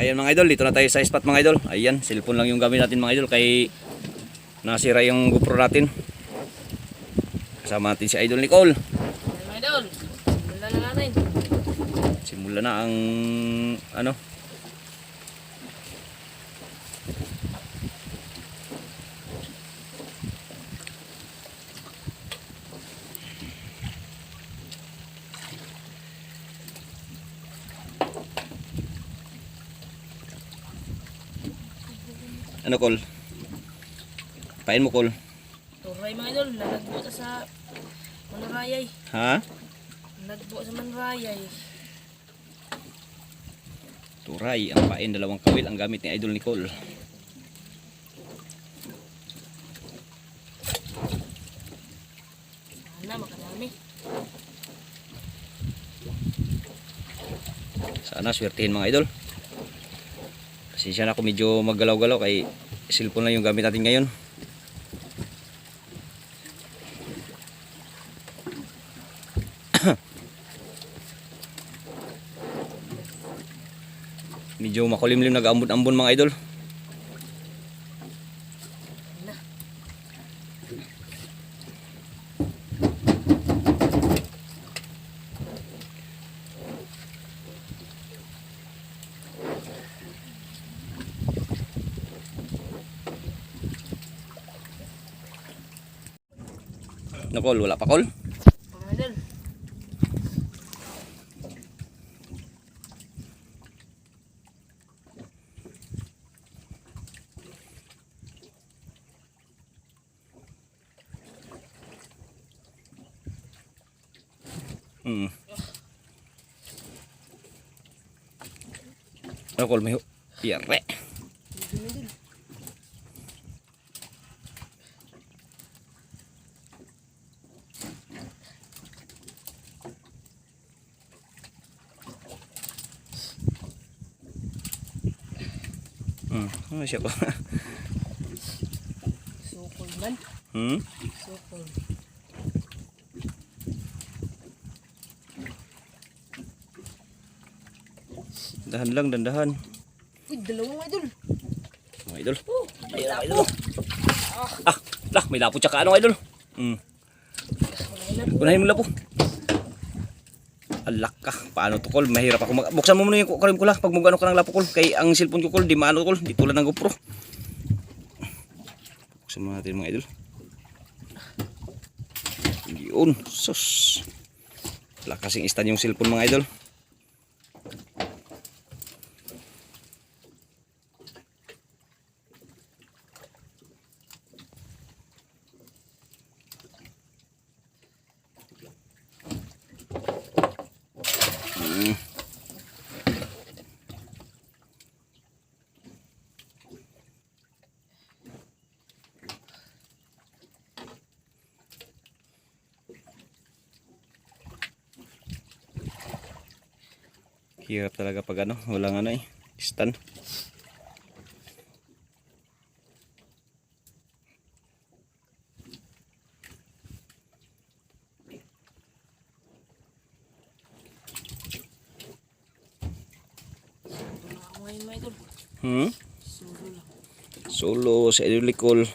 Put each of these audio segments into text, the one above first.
Ayan mga idol, dito na tayo sa spot mga idol. Ayan, cellphone lang yung gamit natin mga idol kay nasira yung GoPro natin. Kasama natin si Idol Nicole. Ayan mga idol, simulan na natin. Simula na ang ano. Ano Col? Pain mo Col? Turay mga idol, nalagbo ta sa Manrayay. Ha? Nalagbo sa Manrayay. Turay, ang pain, dalawang kawil ang gamit ni Idol Nicole. Sana makadami. Sana swertihin mga idol. Pasensya na ako medyo maggalaw-galaw kay cellphone lang yung gamit natin ngayon. Medyo makulimlim nag-ambon-ambon mga idol. Na. No Col, wala pa Col? Mga idol. No Col, may piyare. Ano siya ko? Sukol man. Sukol. Dahan lang, dandahan. Uy, dalawang mga idol. Mga idol. Oh, Ayun mga idol. Lah, may lapo tsaka ano idol. Unahin mo lapo. Alak ka. Paano to Col? Mahirap ako. Buksan mo muna yung kukurim ko lang. Pag mag-ano ka ng lapo Col. Kay ang cellphone ko Col, di maano Col. Di tulad ng GoPro. Buksan mo natin mga idol. Yun. Sus. Wala kasing stand yung cellphone mga idol. Hirap talaga pag ano, walang ano stand. Ako ngayon mga idol. Solo lang. Solo sa Idol Nicole.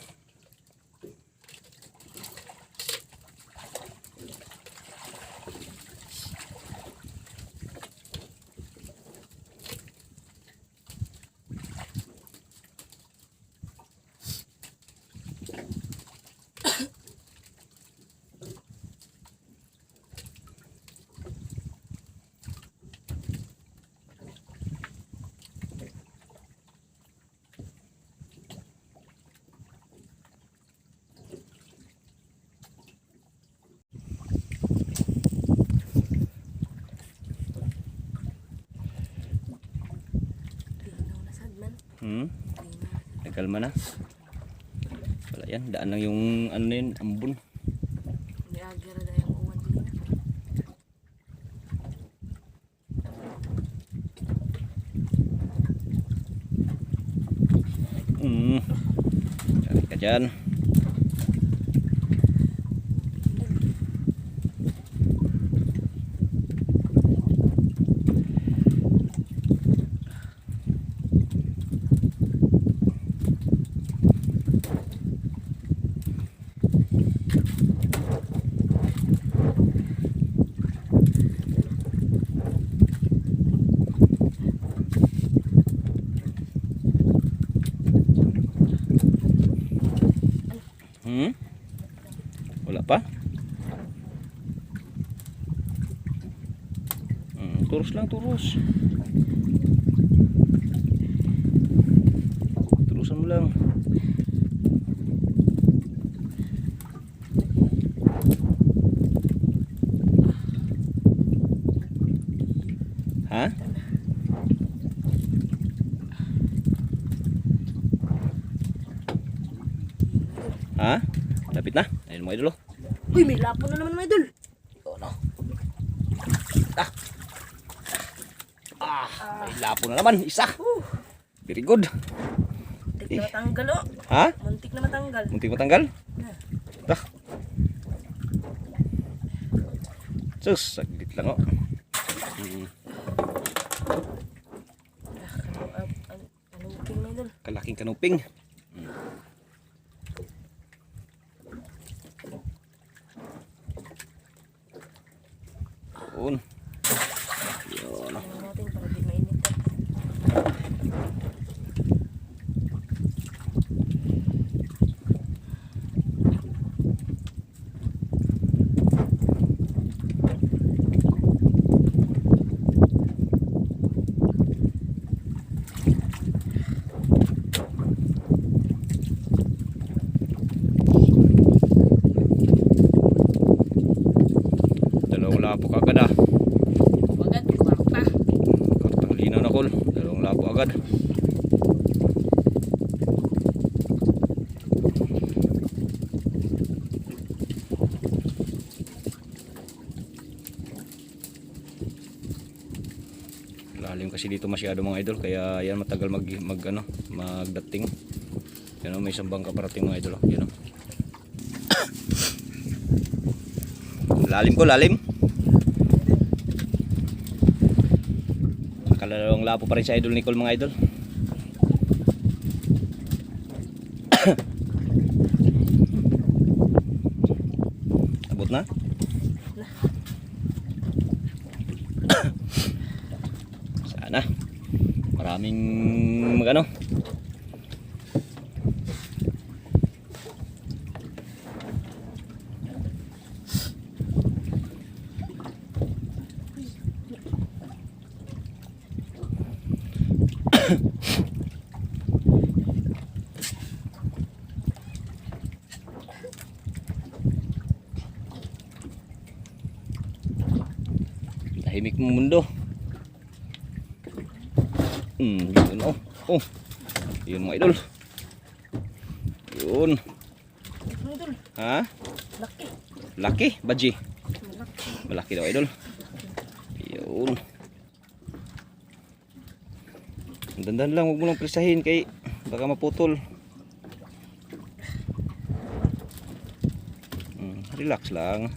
Nagkalma na. Wala yan, daan lang yung ano yun, ambon. May agira na yung uwan din. Cari ka dyan. Wala pa? Turus lang, turus. Turusan mo lang. Ha? Ha? Lapit na. Ayun mga idol. Uy, may lapo na naman mga idol. Oh, no. May lapo na naman. Isa. Very good. Muntik na matanggal oh. Ha? Muntik na matanggal. Muntik matanggal? Ah. Sus, saglit lang oh. Kanuping mga idol. Kalaking kanuping. Yun. Yun. Tingnan natin para di mainit. Dalawang lapo kagad ah. Agad, kwarta. Kartang linaw na kol. Dalawang lapo agad. Lalim kasi dito masyado mga idol, kaya yan matagal magdating. Yan oh, may isang bangka parating mga idol oh. Yan oh. Lalim ko, lalim. Nakalalawang lapo pa rin sa idol Nicole mga idol. Abot na? Sana. Maraming magano. Tahimik mo mundo. Yun oh. Oh. Yun mga idol. Yun. Mga idol, Ha? laki. Laki, baji. Malaki. Malaki daw idol. Yun. Dandan lang, huwag mo lang presahin kay baka maputol. Relax lang.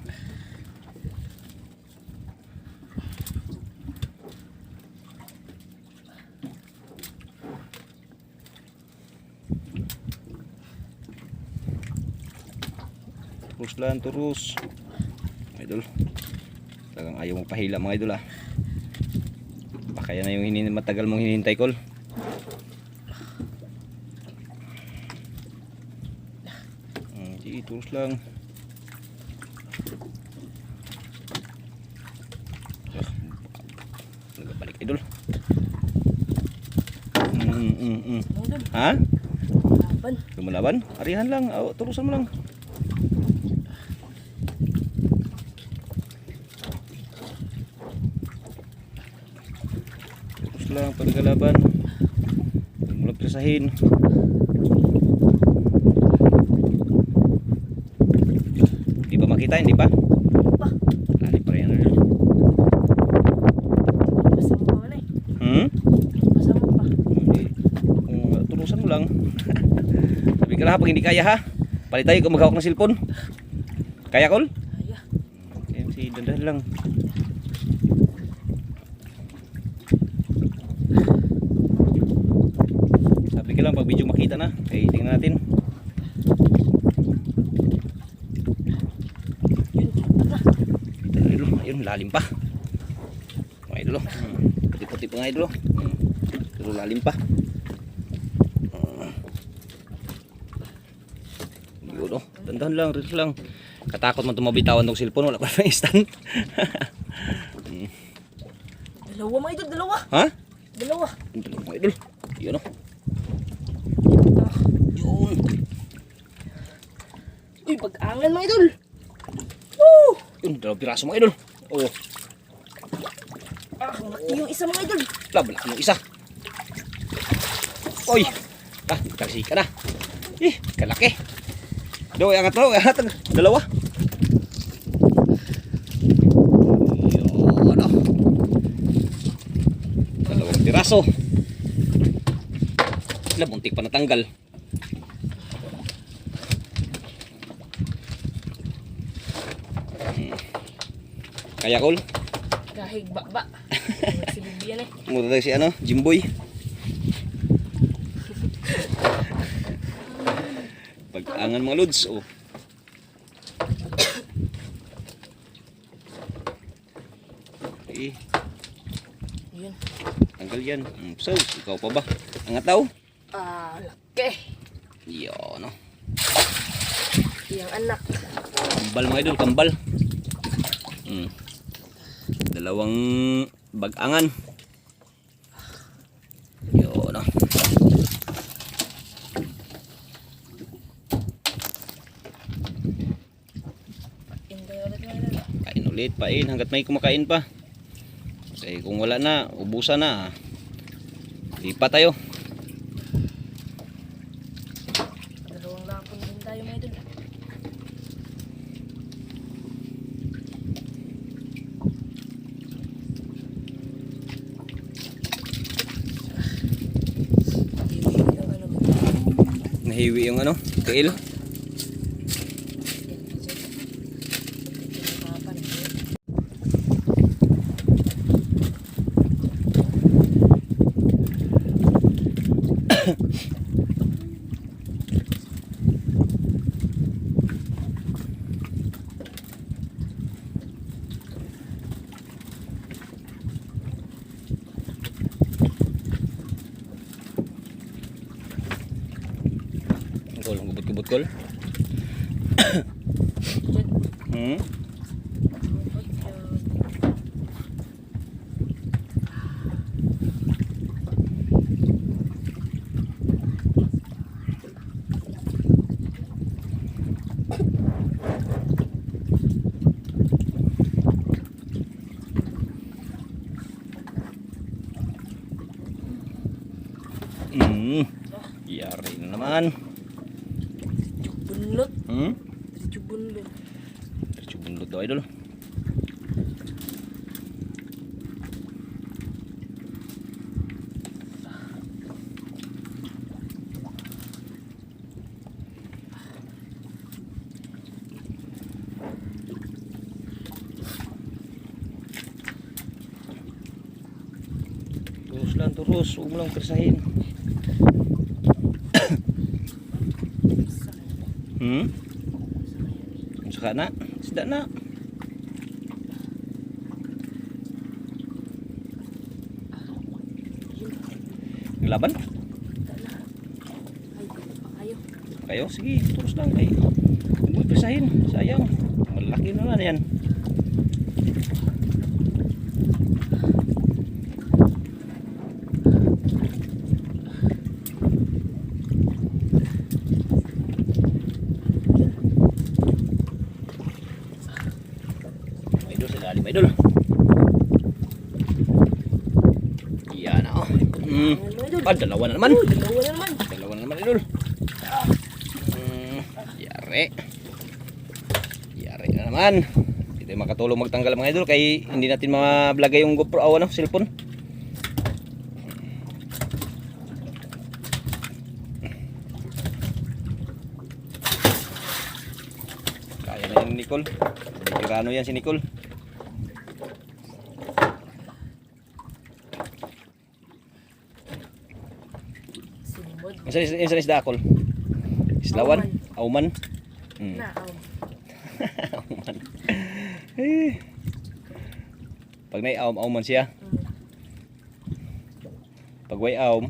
Turus lang, turus. Idol. Talagang ayaw mong pahila mga idol ah. Baka yan na yung matagal mong hinihintay kol. Sige, turus lang. Nagabalik idol. Mga idol, Ha? laban. Lumalaban? Arihan lang. Turusan mo lang. Turus lang pagkalaban. Huwag mo lang presahin. Hindi pa makita, hindi pa? Pa, Lalim pa rin ano. pasama pa man eh. Pasama pa. Hindi. Turusan mo lang. Sabi ka lang pag hindi kaya ha. Palit tayo kung maghawak ng cellphone. Kaya kol? Kaya. MC, dandahan lang. Sabi ka lang pag video makita na. Tingnan natin. Yun, lalim pa. Mga idol, oh. Puti-puti pa mga idol, oh. Pero lalim pa. Yun, oh. Dandan lang, relax lang. Katakot man tumabitawan tong cellphone, wala pa na stand. Dalawa mga idol, dalawa. Ha? Dalawa. Dalawa mga idol. Yun, oh. Yun. Uy, pag-angan mga idol. Woo! Yun, dalawang piraso mga idol. Oh, Mati yung isa mga idol. labalak yung isa. Oy. Kasi ka na. Kalaki. Do, angat mo, angat. Dalawa. Yun, oh. Dalawang piraso. Buntik pa natanggal. Kaya kol. Kahig ba. Magsilibyan eh. Mura tayo si ano, Jimboy. Pag-angan mga lods, oh. Okay, Yun. tanggal yan. So, ikaw pa ba? Angat daw? Laki. Yun, no. Yung anak. Kambal mga idol, kambal. Dalawang bag-angan. Yun, no. Kain ulit, pain hanggat may kumakain pa. Kasi kung wala na, ubusan na. Lipat tayo. Dalawang lapon din tayo mga idol. Nahiwi yung ano, tiil. Kol, gubot-gubot kol. Yari na naman. Bunlot. Hmm? Diretso bunlot. Diretso bunlot daw idol. Terus lang terus, huwag mo lang kersahin. Saka na, isda na. Laban? Ay, pa kayo. Kayo, sige, terus lang kay. Huwag mo kersahin, sayang. Malaki naman yan. Idol. Yan na, oh. Dalawa na naman. Dalawa na naman. Dalawa na naman, idol. Yari. Yari na naman. Hindi tayo makatulong magtanggal mga idol kay hindi natin mablagay yung GoPro, ano, cellphone. Kaya na yan, Nicole. Tirano yan si Nicole. Yung sa isda akol. Islawan, auman. Na, Auman. Pag naiawm-awm man siya. Pag way awm,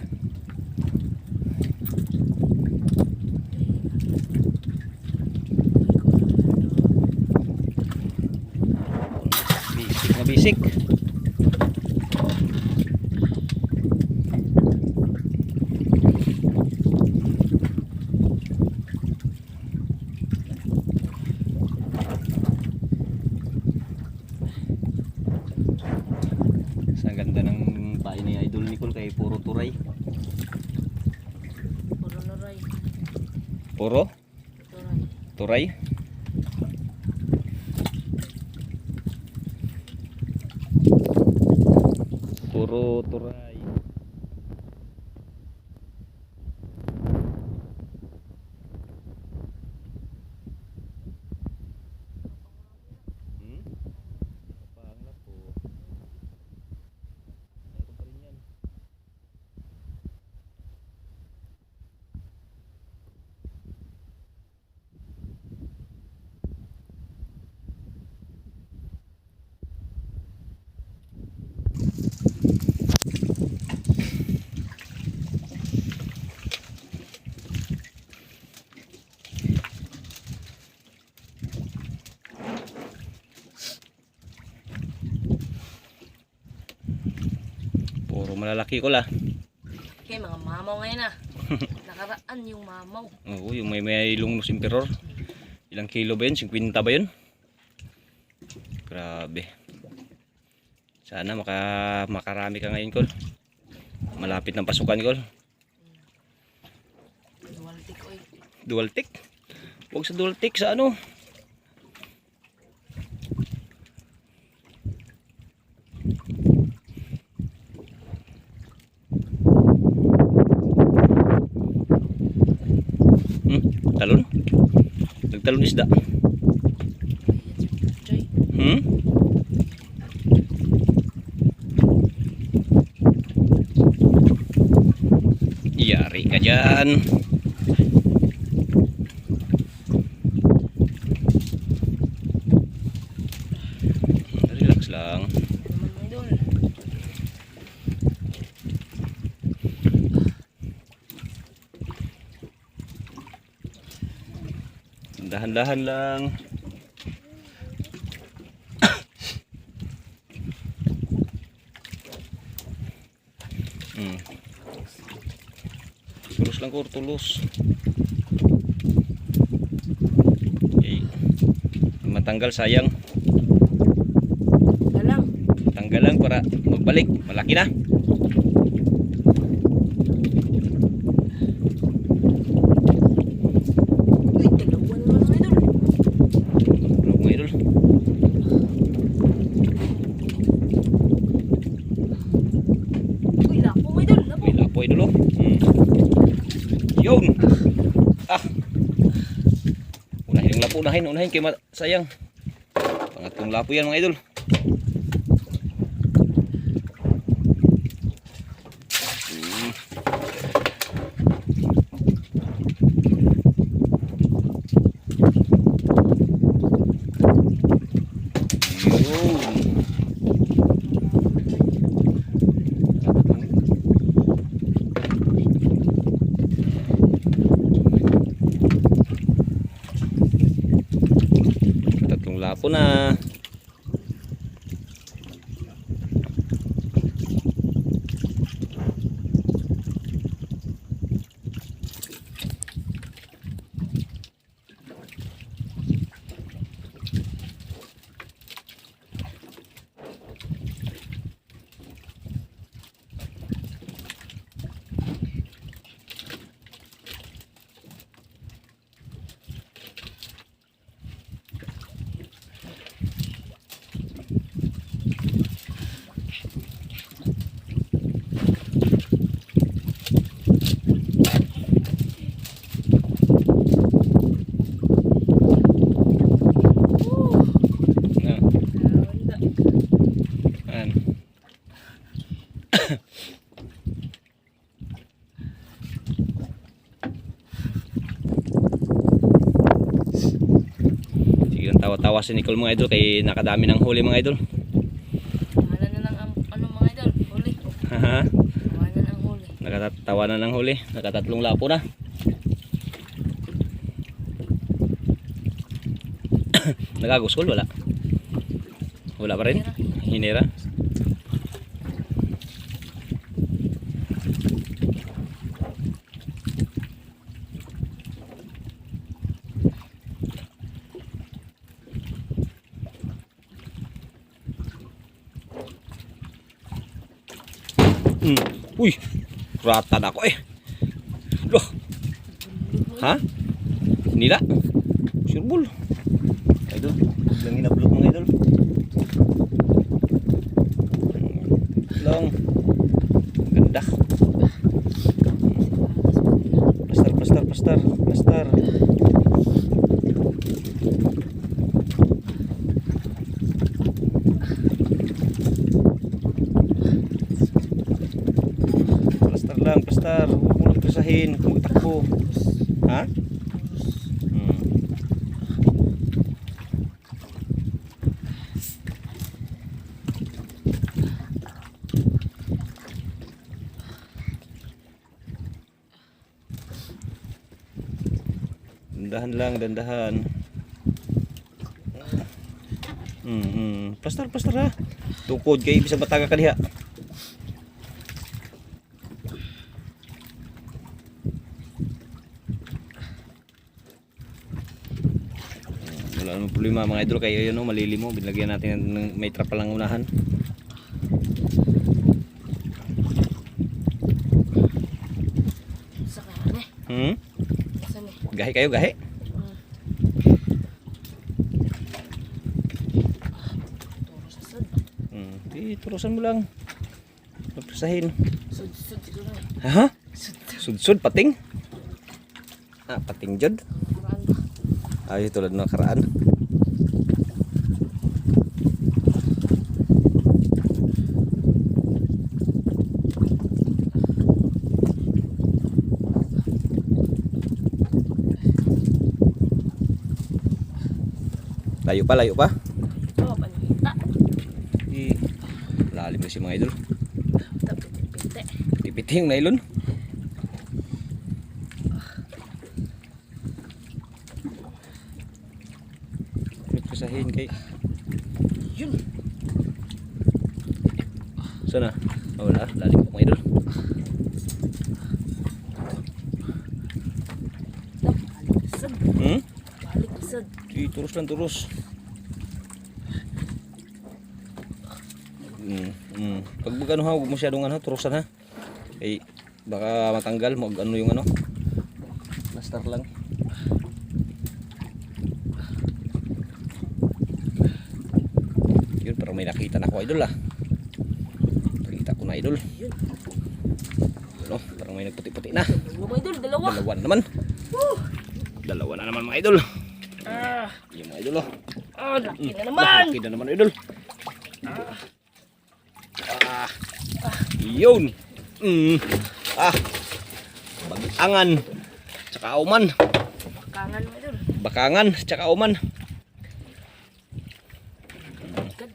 bisik na bisik. Ang ganda ng pain ni Idol Nicole kay puro turay. Puro naray. Puro Turay. turay. Puro turay. Hmm? Panglap po. Meron pa rin yan. Puro malalaki ko la. Okay, mga mamaw ngayon ah. Nakaraan yung mamaw. Oo, yung may Lungnos Emperor. Ilang kilo ba yun? 50 ba yun? Grabe. Sana makarami ka ngayon, Col. Malapit ng pasukan, Col. Dual tick oy. Dual tick. Huwag sa dual tick, sa ano? Talon? Nagtalon isda. Joy. Hmm? Yari ka dyan. Relax lang. Naman mga idol. Dahan-dahan lang. Tulus lang ko, tulus. Okay. Matanggal sayang. Galang. Tanggal lang para magbalik. Malaki na. Uy, dalawa naman mga idol. Tulog mga idol. Uy, lapo mga idol. Lapo. May lapo idol oh. Yun. Ah. Unahin yung lapo, unahin kay sayang. Pangatlong lapo yan mga idol. Tatlong lapo na. Ayan. Sige lang tawa-tawa si Nicole mga idol kay nakadami ng huli mga idol. Wala Ha? Tawanan ang huli. Nakatawanan ng huli. Nakatatlong lapo na. Nagaguskol, wala. Wala pa rin. Hinira. Uy, ratan ako eh. Loh. Ha? Nila? Surbol. Idol, lang inablog mga idol. Lang. Ganda. Pastar. Pastar. Huwag mo lang presahin. Huwag takbo. Ha? Dandahan lang, dandahan. Pastar ha. Tukod kay bisag mataga ka diha. Wala namang problema mga idol, kayo yun malili mo. Binlagyan natin ng may trap lang unahan. Sa kanan eh. Saan eh? Gahi kayo, gahi. Turo sa sud. Turusan mo lang. Pagpresahin. Sud siguro eh. Ha? Sud. Sudsud pating. Pating jud. Karaan ba? Ay tulad ng nakaraan. Layo pa. Oh, panita. Lalim na si mga idol. Tapit-pite. Piti-piti yung nylon. Presahin kay. Yun. Sana. Wala, lalim po mga idol. Balik na sud. Balik na sud. Turus lang, turus. Pag ano ha, huwag masyadong turusan ha. Eh, baka matanggal mo ano yung plaster lang. Yun, parang may nakita na ako idol Nakita ko na idol. Ano, parang may nagputi-puti na. Dalawa idol, dalawa. Dalawa na naman. Dalawa na naman mga idol. Yung mga idol Laki na naman. Laki na naman idol. Yun. Bagangan. Tsaka auman. Bakangan mo idol. Bakangan. Tsaka auman. Agad.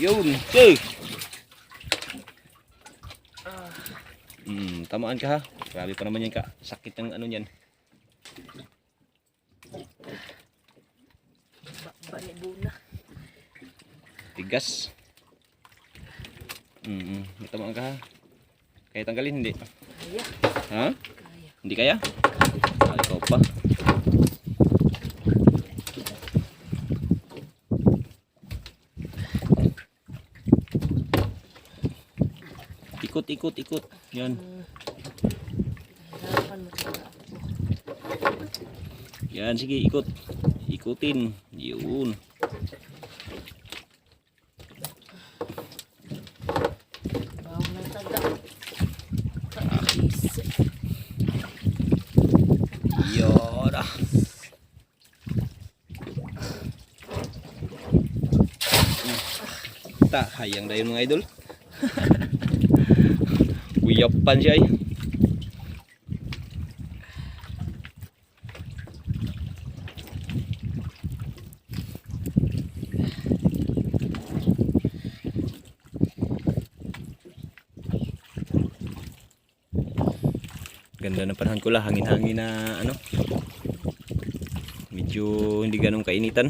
Yun. Okay. Tamaan ka ha. Grabe pa naman yan ka. Sakit ng ano yan. Balibuna. Tigas. May tamaan ka ha. Kaya tanggalin hindi. Kaya. Ha? Kaya. Hindi kaya? Ikaw pa. Ikot. Yan. Harapan mo sa Yan, sige, ikot. Ikutin. Yun. bawang ng taga. Yun. Hayang na yun mga idol. Uyapan siya eh. Ganda ng panahon ko la, hangin-hangin na ano. Medyo hindi ganun kainitan.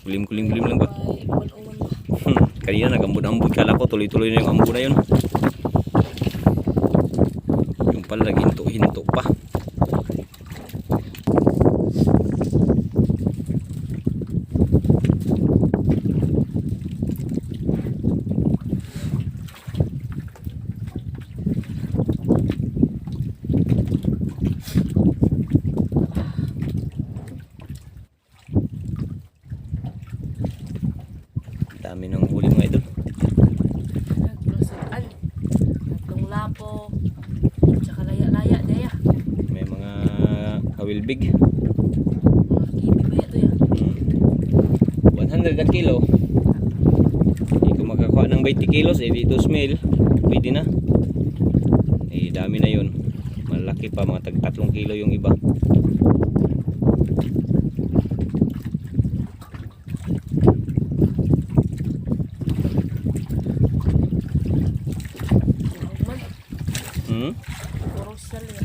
Kulim-kulim lang ba? Ay, uwan-uwan ba? Kanina nag-ambon-ambon, kala ko tuloy-tuloy na yung ambon na yun. Yung pala nag-hinto-hinto pa. Dami ng huli mga idol. Nagprosesan. Tatlong lapo. Tsaka laya-laya, daya. May mga kawilbig. Mga kibi ba ito ya? 100 ang kilo. Hindi ko makakuha ng 20 kilos, eh dito smell. Pwede na. Eh dami na yun. Malaki pa, mga tag 3 kilo yung iba. Human. Hmm? Puro sal ya.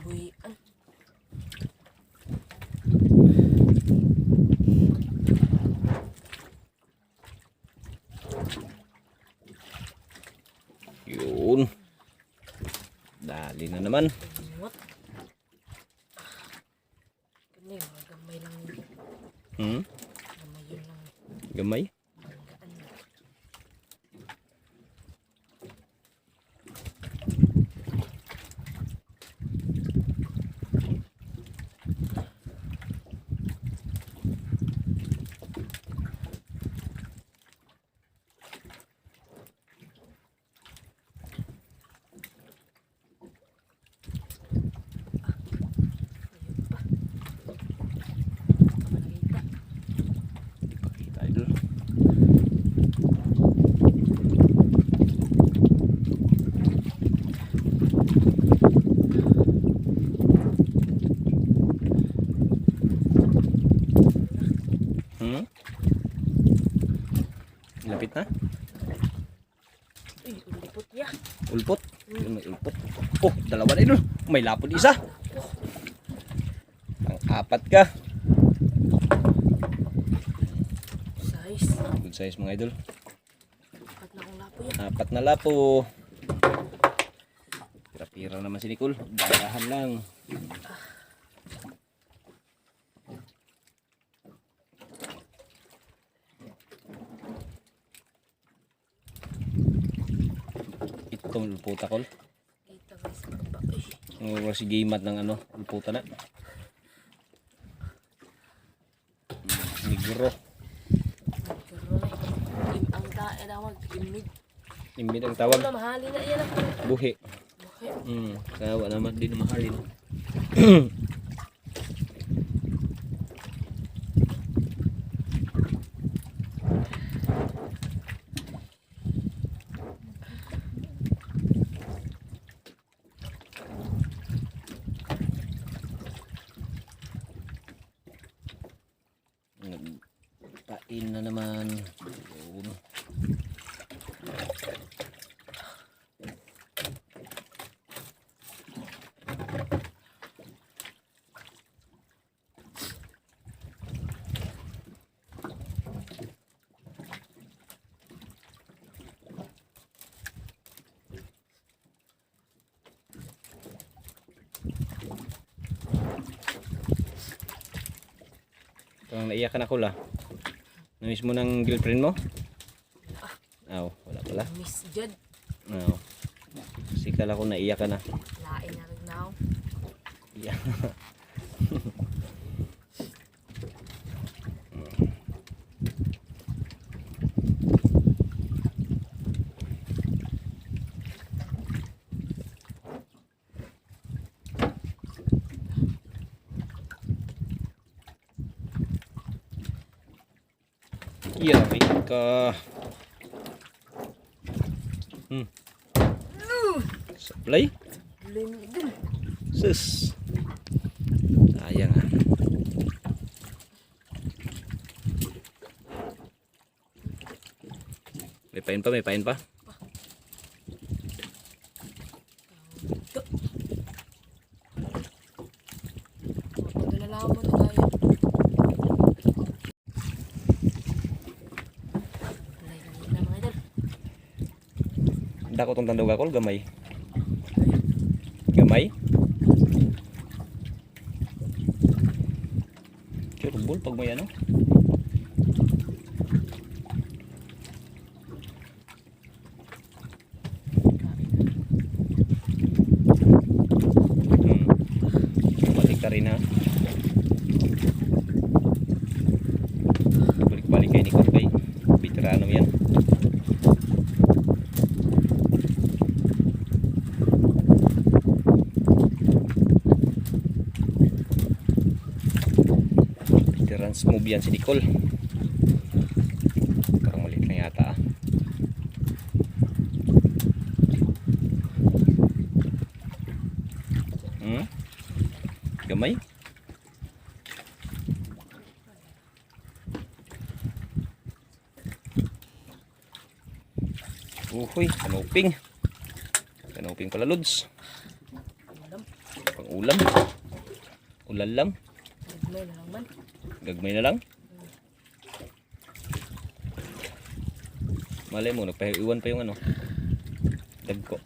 Buhian. Yun. Dali na naman. What? Kani, mga gamay lang yun. Hmm? Gamay yun lang. Gamay. Gaan na. Ayun pa. Nakita. Pakita idol. Hmm? Lapit na? Uy, ulipot ya. Ulpot. Yun, may ulpot. Oh, dalawa na idol. May lapot isa. Pang-apat ka. Size. Good size mga idol. Apat na akong lapo ya. 4 na lapo. Pira-pira naman si Nicole. Dadahan lang. Itong ulputa ko. Kita guys sa baba. Uy. Si Gimat ng ano, ulputa na. Negro. Ang tawag, imid. Imid ang tawag. Wala, mahali na yan. Buhi. Okay. Kawa naman din mahalin. Pain na naman. Yun. Parang naiyakan ako la. Namiss mo ng girlfriend mo? Aw, wala pala. Miss Jud. Aw. Kasi kala ko naiyak ka na. Lain na rin now. Yeah. Yari ka. Supply? Limidin. Sus. Sayang ah. pain pa, may pain pa. Ito. Pagdalalaman mo ito tayo. Alay na mga idol. Dako tong tandog akol, gamay. Gamay. Curbol pag may ano. Balik ka rin ha. Balik-balik kay Nicole kay veterano yan. Veterans move yan si Nicole. Parang maliit lang yata ah. Gamay. Uhoy, kanuping. Kanuping pala lods. Pang ulam. Ulan lang. Gagmay na lang man. Gagmay na lang. Malay mo, nagpahiwan pa yung ano. Dagko.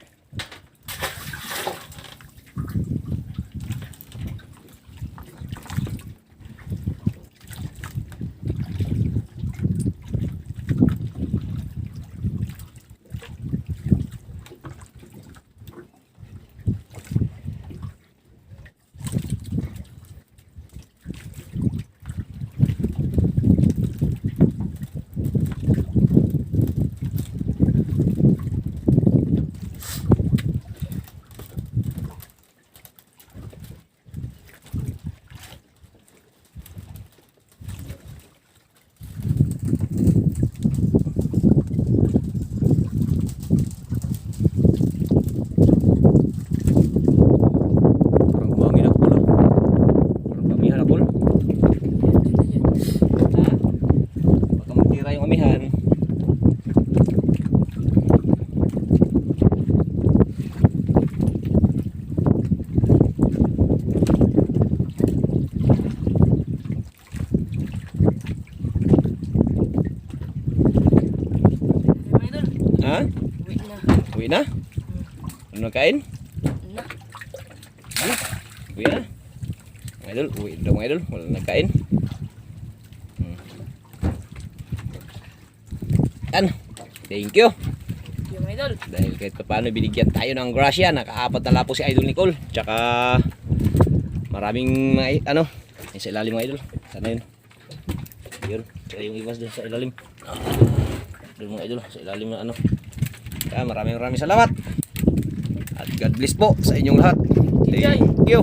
Ha? Uwi na. Uwi na? Ano na kain? Na. Uwi na? Mga idol, uwi daw mga idol. Wala nagkain. Yan. Thank you. Yung idol. Dahil kahit paano binigyan tayo ng grasya. Nakaapat na lapo si Idol Nicole. Tsaka maraming mga ano. Yung sa ilalim mga idol. Sana yun. Yun. Kaya yung iwas doon sa ilalim. Doon mga idol. Sa ilalim na ano. Kaya maraming salamat. At God bless po sa inyong lahat. Thank you.